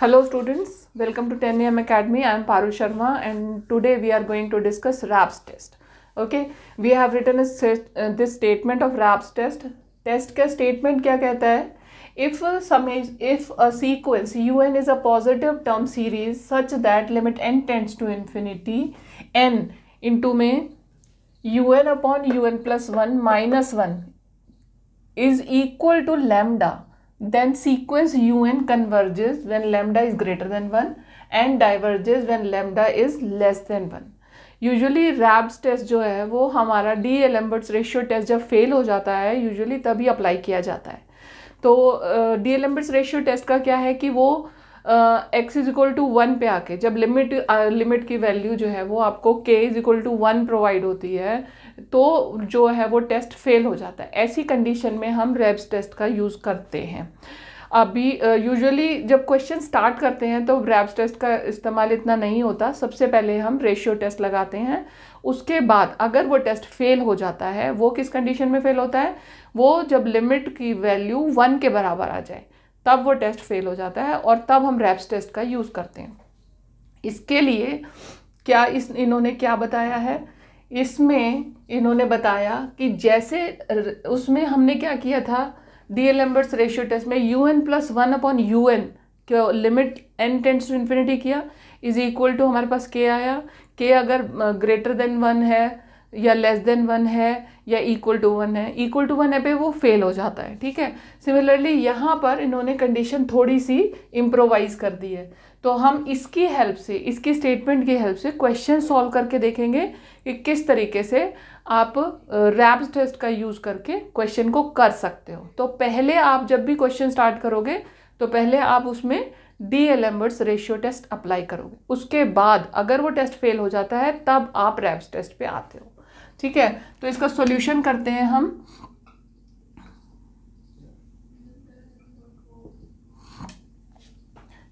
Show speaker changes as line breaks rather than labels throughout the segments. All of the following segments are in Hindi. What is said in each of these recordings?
Hello students, welcome to 10am Academy. I am Paru Sharma and today we are going to discuss RAPS test. Okay, we have written this statement of RAPS test. Test का statement क्या कहता है? If a sequence un is a positive term series such that limit n tends to infinity, n into में un upon un plus 1 minus 1 is equal to lambda, then sequence un converges when lambda is greater than 1 and diverges when lambda is less than 1. Usually Raabe's test जो है वो हमारा डी एलम्बर्ट्स रेशियो टेस्ट जब फेल हो जाता है यूजुअली तभी अप्लाई किया जाता है. तो डी एलम्बर्ट्स रेशियो टेस्ट का क्या है कि वो x इज इक्वल टू 1 पे आके जब लिमिट की वैल्यू जो है वो आपको k is equal to 1 provide होती है तो जो है वो टेस्ट फेल हो जाता है. ऐसी कंडीशन में हम रैब्स टेस्ट का यूज़ करते हैं. अभी यूजुअली जब क्वेश्चन स्टार्ट करते हैं तो रैब्स टेस्ट का इस्तेमाल इतना नहीं होता. सबसे पहले हम रेशियो टेस्ट लगाते हैं. उसके बाद अगर वो टेस्ट फेल हो जाता है, वो किस कंडीशन में फेल होता है, वो जब लिमिट की वैल्यू 1 के बराबर आ जाए तब वो टेस्ट फेल हो जाता है और तब हम रैब्स टेस्ट का यूज़ करते हैं. इसके लिए क्या इन्होंने क्या बताया है, इसमें इन्होंने बताया कि जैसे उसमें हमने क्या किया था डी एलम्बर्ट्स रेशियो टेस्ट में un प्लस 1 अपॉन un के limit n tends to infinity किया इज इक्वल टू हमारे पास k आया. k अगर ग्रेटर देन 1 है या लेस देन 1 है या इक्वल टू 1 है, इक्वल टू 1 है पे वो फेल हो जाता है. ठीक है. सिमिलरली यहाँ पर इन्होंने कंडीशन थोड़ी सी इम्प्रोवाइज कर दी है. तो हम इसकी हेल्प से, इसकी स्टेटमेंट की हेल्प से क्वेश्चन सॉल्व करके देखेंगे कि किस तरीके से आप रैब्स टेस्ट का यूज़ करके क्वेश्चन को कर सकते हो. तो पहले आप जब भी क्वेश्चन स्टार्ट करोगे तो पहले आप उसमें d'Alembert's ratio test apply करोगे. उसके बाद अगर वो टेस्ट फेल हो जाता है तब आप रैब्स टेस्ट पे आते हो. ठीक है. तो इसका सॉल्यूशन करते हैं हम.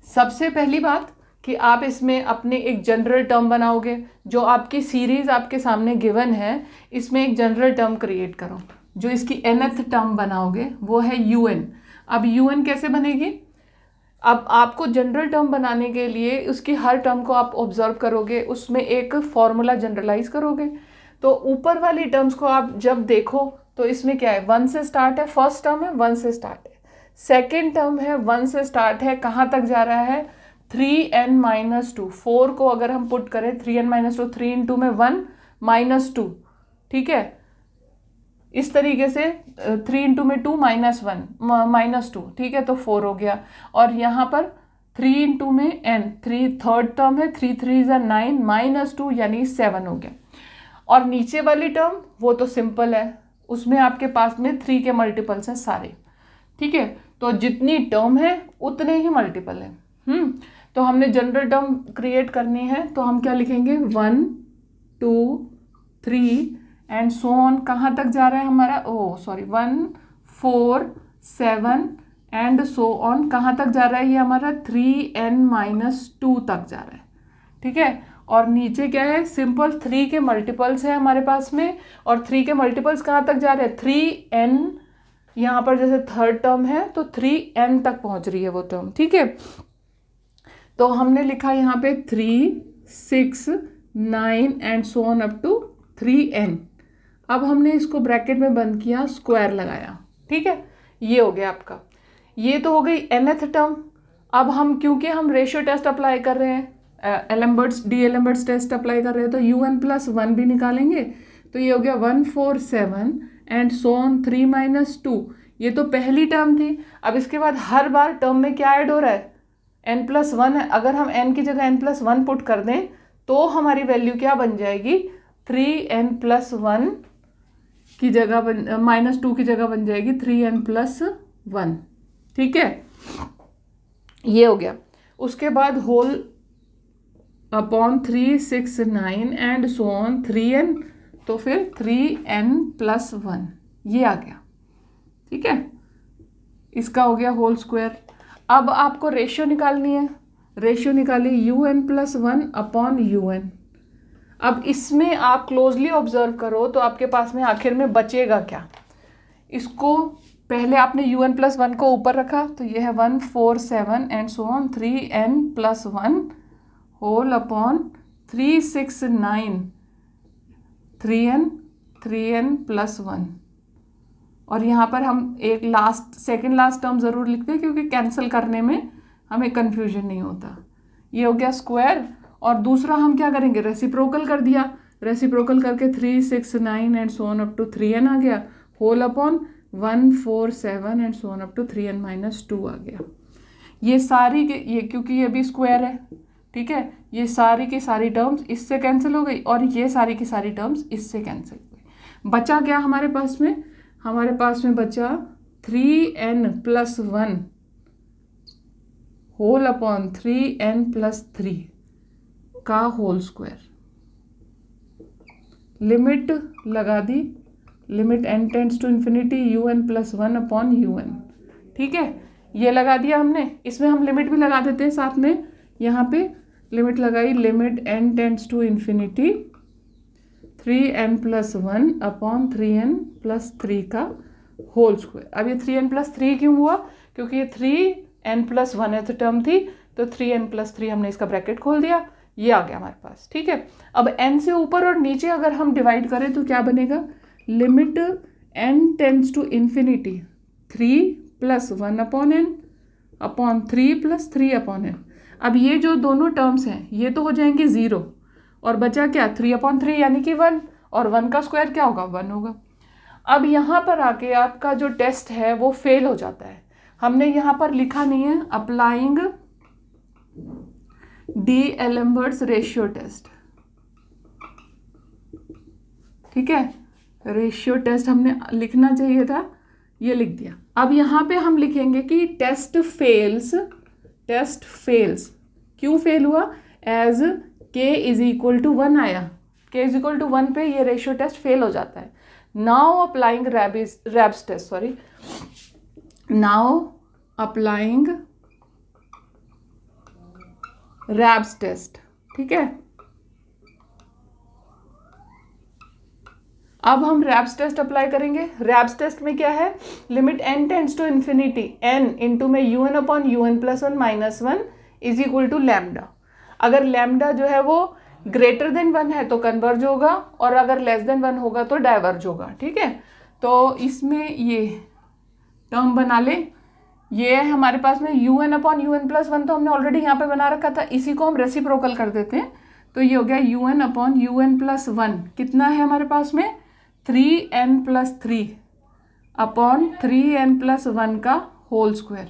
सबसे पहली बात कि आप इसमें अपने एक जनरल टर्म बनाओगे. जो आपकी सीरीज आपके सामने गिवन है इसमें एक जनरल टर्म क्रिएट करो. जो इसकी nth टर्म बनाओगे वो है un. अब un कैसे बनेगी, अब आपको जनरल टर्म बनाने के लिए उसकी हर टर्म को आप ऑब्जर्व करोगे, उसमें एक फॉर्मूला जनरलाइज करोगे. तो ऊपर वाली टर्म्स को आप जब देखो तो इसमें क्या है, 1 से स्टार्ट है. फर्स्ट टर्म है 1 से स्टार्ट है. सेकेंड टर्म है 1 से स्टार्ट है, कहाँ तक जा रहा है 3n-2. 4 को अगर हम पुट करें 3n-2, 3 इंटू में 1 -2. ठीक है. इस तरीके से 3 इंटू में 2 -1 -2. ठीक है. तो 4 हो गया. और यहाँ पर 3 इंटू में n, 3 थर्ड टर्म है, 3 3 9 -2 यानी 7 हो गया. और नीचे वाली टर्म वो तो सिंपल है, उसमें आपके पास में 3 के मल्टीपल्स हैं सारे. ठीक है. तो जितनी टर्म है उतने ही मल्टीपल है. तो हमने जनरल टर्म क्रिएट करनी है तो हम क्या लिखेंगे 1 2 3 एंड सो ऑन. कहाँ तक जा रहा है हमारा, 1 4 7 एंड सो ऑन. कहाँ तक जा रहा है ये हमारा 3n-2 तक जा रहा है. ठीक है. और नीचे क्या है, सिंपल 3 के मल्टीपल्स है हमारे पास में. और 3 के मल्टीपल्स कहाँ तक जा रहे हैं, 3n. यहाँ पर जैसे थर्ड टर्म है तो 3n तक पहुँच रही है वो टर्म. ठीक है. तो हमने लिखा यहाँ पे 3 6 9 and so on up to 3n. अब हमने इसको ब्रैकेट में बंद किया, स्क्वायर लगाया. ठीक है. ये हो गया आपका. ये तो हो गई nth टर्म. अब हम क्योंकि हम रेशियो टेस्ट अप्लाई कर रहे हैं, डी एलम्बर्ट्स टेस्ट अप्लाई कर रहे हैं, तो un प्लस 1 भी निकालेंगे. तो ये हो गया 1 4 7 एंड सो ऑन 3 -2. ये तो पहली टर्म थी. अब इसके बाद हर बार टर्म में क्या ऐड हो रहा है, n+1 है. अगर हम n की जगह n+1 पुट कर दें तो हमारी वैल्यू क्या बन जाएगी, 3n+1 की जगह -2 की जगह बन जाएगी 3n+1. ठीक है. ये हो गया. उसके बाद whole upon 3 6 9 and so on 3n. तो फिर 3n+1 ये आ गया. ठीक है. इसका हो गया होल स्क्वायर. अब आपको रेशियो निकालनी है. रेशियो निकालिए un+1 अपॉन un. अब इसमें आप क्लोजली ऑब्जर्व करो तो आपके पास में आखिर में बचेगा क्या, इसको पहले आपने un+1 को ऊपर रखा, तो ये है 1 4 7 and so on 3n+1 whole upon 3 6 9 3n+1। और यहाँ पर हम एक सेकेंड लास्ट टर्म ज़रूर लिखते हैं क्योंकि कैंसिल करने में हमें कन्फ्यूजन नहीं होता। ये हो गया स्क्वायर। और दूसरा हम क्या करेंगे, रेसिप्रोकल कर दिया, रेसिप्रोकल करके 3 6 9 and so on up to 3n आ गया whole upon 1 4 7 and so on up to 3n-2 आ गया। ये सारी ये क्योंकि ये भी स्क्वायर है, ठीक है, ये सारी की सारी टर्म्स इससे कैंसिल हो गई और ये सारी की सारी टर्म्स इससे कैंसिल हो गई। बचा क्या हमारे पास में, हमारे पास में बचा 3n+1 होल अपॉन 3n+3 का होल स्क्वायर। लिमिट लगा दी, limit n tends to infinity un+1 upon un, ठीक है, ये लगा दिया हमने। इसमें हम लिमिट भी लगा देते हैं साथ में, यहाँ पे लिमिट लगाई, limit n tends to infinity 3n+1 upon 3n+3 का होल स्क्वायर। अब ये 3n+3 क्यों हुआ, क्योंकि ये 3n+1 टर्म थी, तो 3n+3 हमने इसका ब्रैकेट खोल दिया, ये आ गया हमारे पास, ठीक है। अब n से ऊपर और नीचे अगर हम डिवाइड करें तो क्या बनेगा, limit n tends to infinity 3+1 upon n upon 3+3 upon n। अब ये जो दोनों टर्म्स हैं ये तो हो जाएंगे 0 और बचा क्या 3/3 यानी कि 1, और 1 का स्क्वायर क्या होगा 1 होगा। अब यहाँ पर आके आपका जो टेस्ट है वो फेल हो जाता है। हमने यहाँ पर लिखा नहीं है अप्लाइंग डी-एलेम्बर्ट्स रेशियो टेस्ट, ठीक है, रेशियो टेस्ट हमने लिखना चाहिए था, ये लिख दिया। अब यहाँ पे हम लिखेंगे कि टेस्ट फेल्स क्यों फेल हुआ, एज k = 1 आया, k = 1 पे ये रेशियो टेस्ट फेल हो जाता है। Now applying Raabe's test, now applying Raabe's test, ठीक है। अब हम रैब्स टेस्ट अप्लाई करेंगे। रैब्स टेस्ट में क्या है, limit n tends to infinity n into में un upon un+1 -1 is equal to lambda. अगर लैम्डा जो है वो ग्रेटर देन 1 है तो कन्वर्ज होगा, और अगर लेस देन 1 होगा तो डाइवर्ज होगा, ठीक है। तो इसमें ये टर्म बना ले, ये है हमारे पास में un अपॉन un+1 तो हमने ऑलरेडी यहाँ पे बना रखा था, इसी को हम रेसिप्रोकल कर देते हैं। तो ये हो गया un अपॉन un+1, कितना है हमारे पास में 3n+3 अपॉन 3n+1 का होल स्क्वायर,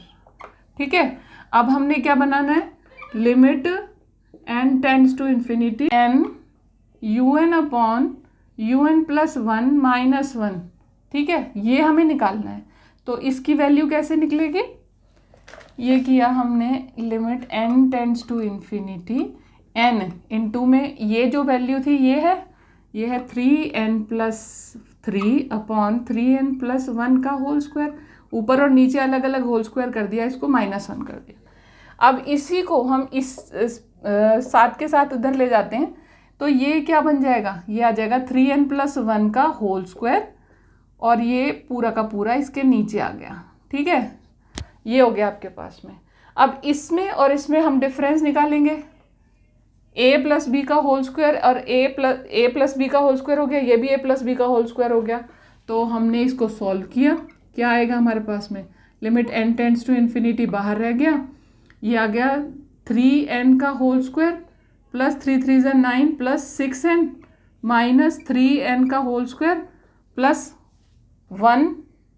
ठीक है। अब हमने क्या बनाना है, limit n tends to infinity n un upon un+1 -1, ठीक है, ये हमें निकालना है। तो इसकी वैल्यू कैसे निकलेगी, ये किया हमने limit n tends to infinity n into में ये जो वैल्यू थी ये है 3n+3 अपॉन 3n+1 का होल स्क्वायर, ऊपर और नीचे अलग अलग होल स्क्वायर कर दिया, इसको -1 कर दिया। अब इसी को हम इस साथ के साथ इधर ले जाते हैं, तो ये क्या बन जाएगा, ये आ जाएगा 3n+1 का होल स्क्वायर, और ये पूरा का पूरा इसके नीचे आ गया, ठीक है। ये हो गया आपके पास में। अब इसमें और इसमें हम डिफरेंस निकालेंगे, a + b का होल स्क्वायर और a + b का होल स्क्वायर हो गया, ये भी a + b का होल स्क्वायर हो गया। तो हमने इसको सॉल्व किया, क्या आएगा हमारे पास में, limit n tends to infinity बाहर रह गया, ये आ गया 3n का whole square plus 3 3 = 9 plus 6n minus 3n का होल स्क्वायर प्लस 1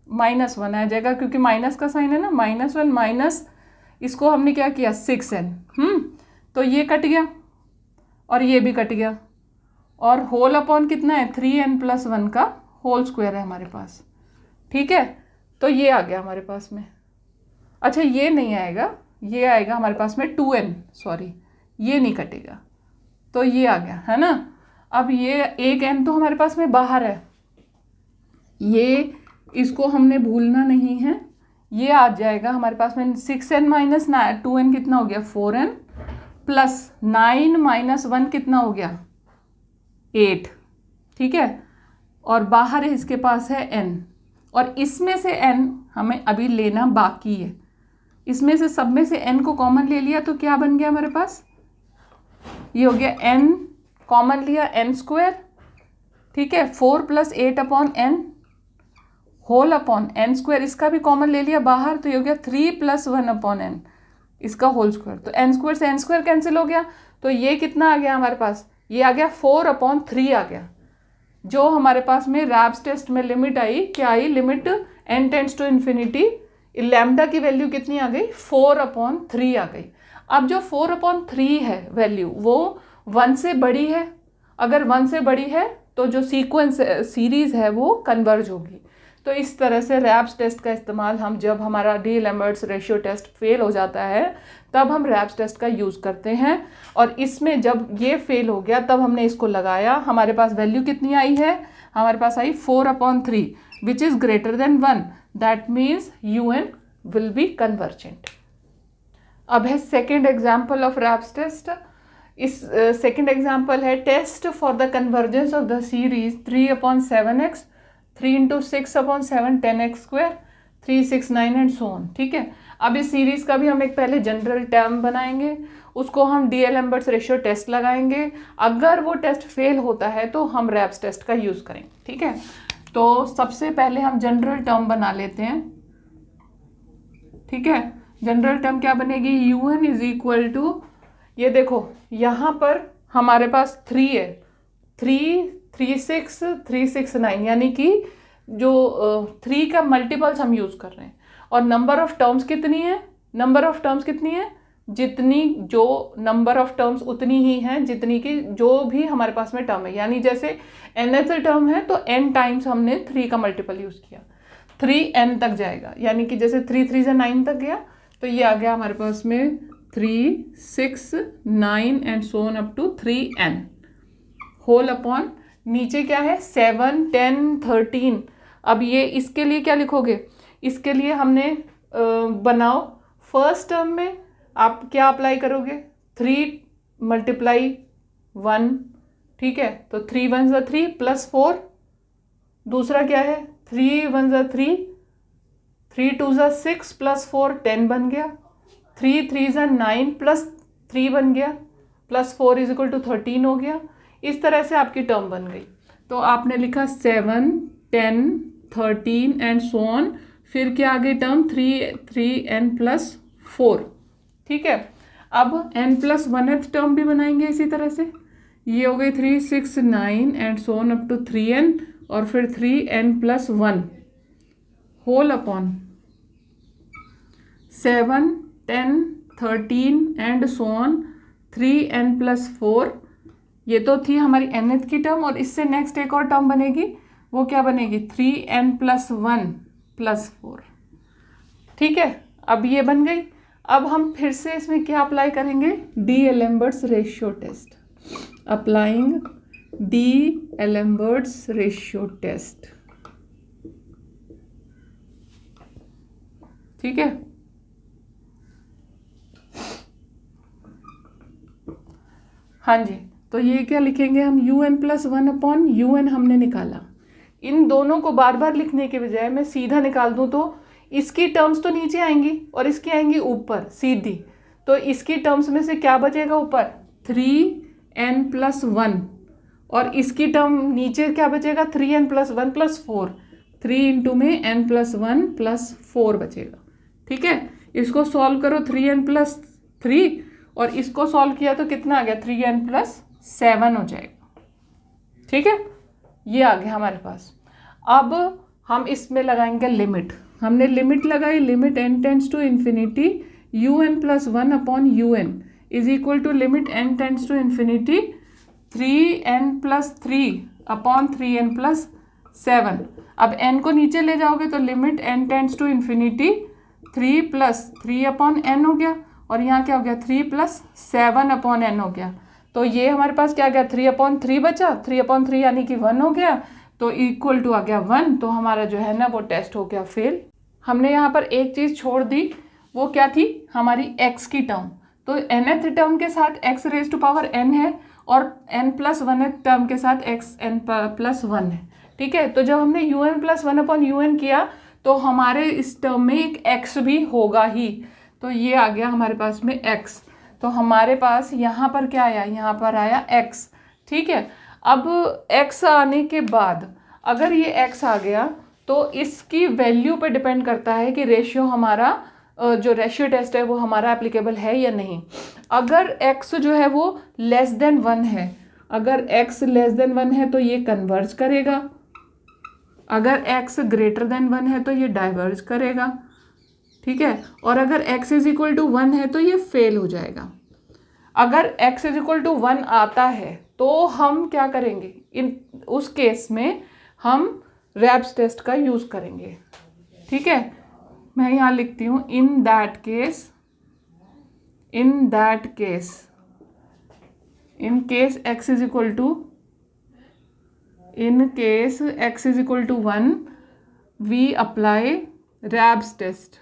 -1 आ जाएगा, क्योंकि माइनस का साइन है ना, -1 माइनस इसको हमने क्या किया 6n, तो ये कट गया और ये भी कट गया, और होल अपॉन कितना है 3n+1 का होल स्क्वायर है हमारे पास, ठीक है। तो ये आ गया हमारे पास में। अच्छा ये नहीं आएगा, ये आएगा हमारे पास में 2n, सॉरी ये नहीं कटेगा, तो ये आ गया है ना। अब ये एक n तो हमारे पास में बाहर है, ये इसको हमने भूलना नहीं है, ये आ जाएगा हमारे पास में 6n माइनस 2n कितना हो गया 4n प्लस 9 - 1 कितना हो गया 8, ठीक है, और बाहर इसके पास है n, और इसमें से n हमें अभी लेना बाकी है। इसमें से सब में से n को कॉमन ले लिया तो क्या बन गया हमारे पास, ये हो गया n कॉमन लिया n स्क्वायर, ठीक है, 4 + 8 अपॉन n whole upon n square, इसका भी कॉमन ले लिया बाहर तो ये हो गया 3 + 1 अपॉन n इसका होल स्क्वायर। तो n स्क्वायर से n स्क्वायर कैंसिल हो गया, तो ये कितना आ गया हमारे पास, ये आ गया 4/3 आ गया। जो हमारे पास में रैप्स टेस्ट में लिमिट आई, क्या आई, limit n tends to infinity, lambda की वैल्यू कितनी आ गई, 4/3 आ गई। अब जो 4/3 है वैल्यू वो 1 से बड़ी है, अगर 1 से बड़ी है तो जो सीक्वेंस सीरीज है वो कन्वर्ज होगी। तो इस तरह से रैप्स टेस्ट का इस्तेमाल हम, जब हमारा डी-एलेम्बर्ट्स रेशियो टेस्ट फेल हो जाता है तब हम रैप्स टेस्ट का यूज़ करते हैं। और इसमें जब ये फेल हो गया तब हमने इसको लगाया, हमारे पास वैल्यू कितनी आई है, हमारे पास आई 4/3 which is greater than 1, that means UN will be convergent. अब है second example of Raabe's test. इस सेकेंड एग्जाम्पल है test for the convergence of the series 3/7x, 3 × 6/7 10x², 3, 6, 9 and so on, ठीक है। अब इस सीरीज का भी हम एक पहले जनरल टर्म बनाएंगे, उसको हम डी-एलेम्बर्ट्स रेशियो टेस्ट लगाएंगे। अगर वो टेस्ट फेल होता है तो हम रैप्स टेस्ट का यूज़ करेंगे, ठीक है। तो सबसे पहले हम जनरल टर्म बना लेते हैं, ठीक है। जनरल टर्म क्या बनेगी, UN = ये देखो यहाँ पर हमारे पास 3 है, 3, 3, 6, 3, 6, 9, यानी कि जो 3 का मल्टीपल्स हम यूज़ कर रहे हैं। और नंबर ऑफ टर्म्स कितनी है, नंबर ऑफ टर्म्स कितनी है, जितनी जो नंबर ऑफ टर्म्स उतनी ही हैं जितनी की जो भी हमारे पास में टर्म है। यानी जैसे nth टर्म है तो n टाइम्स हमने 3 का मल्टीपल यूज़ किया, 3n तक जाएगा, यानी कि जैसे 3, 3 से 9 तक गया तो ये आ गया हमारे पास में 3, 6, 9 and so on up to 3n whole upon नीचे क्या है 7, 10, 13। अब ये इसके लिए क्या लिखोगे, इसके लिए हमने बनाओ फर्स्ट टर्म में आप क्या अप्लाई करोगे, 3 × 1, ठीक है, तो 3 × 1 = 3 + 4, दूसरा क्या है 3 × 1 = 3, 3 × 2 = 6 + 4 10 बन गया, 3 × 3 = 9 + 3 बन गया, +4 = 13 हो गया। इस तरह से आपकी टर्म बन गई। तो आपने लिखा 7, 10, 13 एंड सो ऑन, फिर क्या आ गई टर्म 3n + 4, ठीक है। अब n + 1th टर्म भी बनाएंगे इसी तरह से, ये हो गई 3, 6, 9 and so on up to 3n, और फिर 3n + 1 whole upon 7, 10, 13 and so on 3n + 4। ये तो थी हमारी nth की टर्म, और इससे नेक्स्ट एक और टर्म बनेगी, वो क्या बनेगी 3n + 1 + 4, ठीक है। अब ये बन गई। अब हम फिर से इसमें क्या अप्लाई करेंगे, d'Alembert's ratio test, applying d'Alembert's ratio test, ठीक है। हाँ जी, तो ये क्या लिखेंगे हम, UN + 1/UN हमने निकाला। इन दोनों को बार बार लिखने के बजाय मैं सीधा निकाल दूं तो इसकी टर्म्स तो नीचे आएंगी और इसकी आएंगी ऊपर सीधी, तो इसकी टर्म्स में से क्या बचेगा ऊपर 3n + 1, और इसकी टर्म नीचे क्या बचेगा 3n + 1 + 4, 3 × में n + 1 + 4 बचेगा, ठीक है। इसको सॉल्व करो 3n + 3, और इसको सॉल्व किया तो कितना आ गया 3n + 7 हो जाएगा, ठीक है। ये आ गया हमारे पास। अब हम इसमें लगाएंगे लिमिट, हमने लिमिट लगाई, limit n tends to infinity UN + 1/UN = limit n tends to infinity 3n + 3/3n + 7। अब n को नीचे ले जाओगे तो limit n tends to infinity 3 + 3/n हो गया, और यहाँ क्या हो गया 3 + 7/n हो गया। तो ये हमारे पास क्या गया 3/3 बचा, 3/3 यानी कि 1 हो गया, तो इक्वल टू आ गया 1। तो हमारा जो है ना वो टेस्ट हो गया फेल। हमने यहाँ पर एक चीज़ छोड़ दी, वो क्या थी हमारी x की टर्म। तो nth टर्म के साथ x⁻n है और n + 1th टर्म के साथ xn + 1 है, ठीक है। तो जब हमने un प्लस 1/un किया तो हमारे इस टर्म में एक x भी होगा ही, तो ये आ गया हमारे पास में x। तो हमारे पास यहाँ पर क्या आया, यहाँ पर आया x, ठीक है। अब x आने के बाद अगर ये x आ गया तो इसकी वैल्यू पे डिपेंड करता है कि रेशियो हमारा जो रेशियो टेस्ट है वो हमारा एप्लीकेबल है या नहीं। अगर x जो है वो लेस देन 1 है, अगर x लेस देन 1 है तो ये कन्वर्ज करेगा, अगर x ग्रेटर देन 1 है तो ये डाइवर्ज करेगा, ठीक है। और अगर x इज इक्वल टू 1 है तो ये फेल हो जाएगा। अगर x इज इक्वल टू 1 आता है तो हम क्या करेंगे, उस केस में हम रैप्स टेस्ट का यूज़ करेंगे, ठीक है। मैं यहाँ लिखती हूँ in that case in case x is equal to 1 we apply Rabb's test,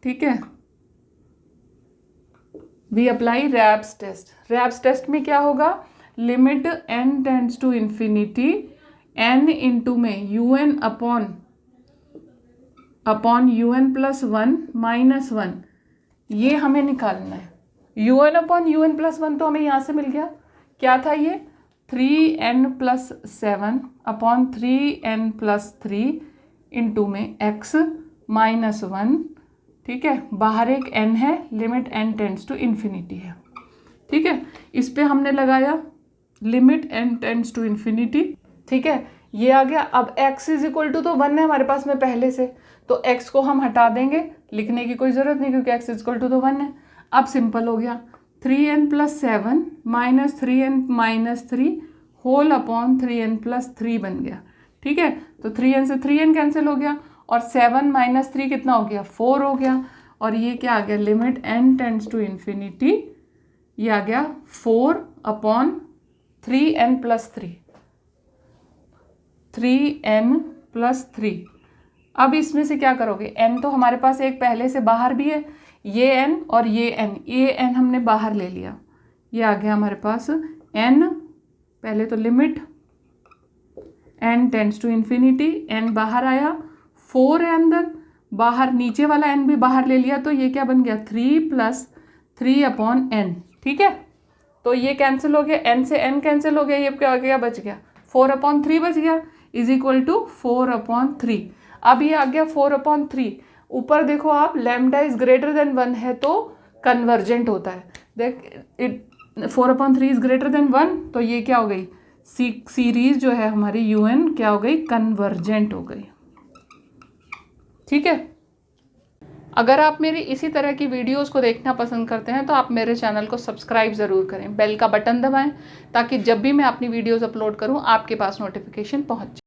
ठीक है। we apply Rabb's test में क्या होगा, limit n tends to infinity n into में un upon un plus 1 minus 1, ये हमें निकालना है। un अपॉन un प्लस 1 तो हमें यहाँ से मिल गया, क्या था ये 3n plus 7 upon 3n plus 3 into में x माइनस 1, ठीक है। बाहर एक n है, limit n tends to infinity है, ठीक है। इस पे हमने लगाया limit n tends to infinity, ठीक है। ये आ गया। अब x इज इक्वल टू तो 1 है हमारे पास में पहले से, तो x को हम हटा देंगे, लिखने की कोई ज़रूरत नहीं क्योंकि x इज इक्वल टू तो 1 है। अब सिंपल हो गया, 3n plus 7 minus 3n minus 3 whole upon 3n plus 3 बन गया, ठीक है। तो 3n से 3n कैंसिल हो गया और 7 माइनस 3 कितना हो गया, 4 हो गया। और ये क्या आ गया, limit n tends to infinity, ये आ गया 4 अपॉन 3n प्लस 3। अब इसमें से क्या करोगे, n तो हमारे पास एक पहले से बाहर भी है, ये n और ये n हमने बाहर ले लिया, ये आ गया हमारे पास n। पहले तो limit n tends to infinity, n बाहर आया, 4 है अंदर, बाहर नीचे वाला n भी बाहर ले लिया, तो ये क्या बन गया 3 प्लस 3 अपॉन n, ठीक है। तो ये कैंसिल हो गया, n से n कैंसिल हो गया, ये क्या बच गया 4 अपॉन 3 बच गया, इज इक्वल टू 4 अपॉन 3। अब ये आ गया 4 अपॉन 3। ऊपर देखो आप, लैम्डा इज ग्रेटर देन 1 है तो कन्वर्जेंट होता है, देख 4 अपॉन 3 इज ग्रेटर देन 1, तो ये क्या हो गई, सीरीज जो है हमारी un क्या हो गई, कन्वर्जेंट हो गई, ठीक है। अगर आप मेरी इसी तरह की वीडियोस को देखना पसंद करते हैं तो आप मेरे चैनल को सब्सक्राइब ज़रूर करें, बेल का बटन दबाएं ताकि जब भी मैं अपनी वीडियोस अपलोड करूं आपके पास नोटिफिकेशन पहुंच जाए।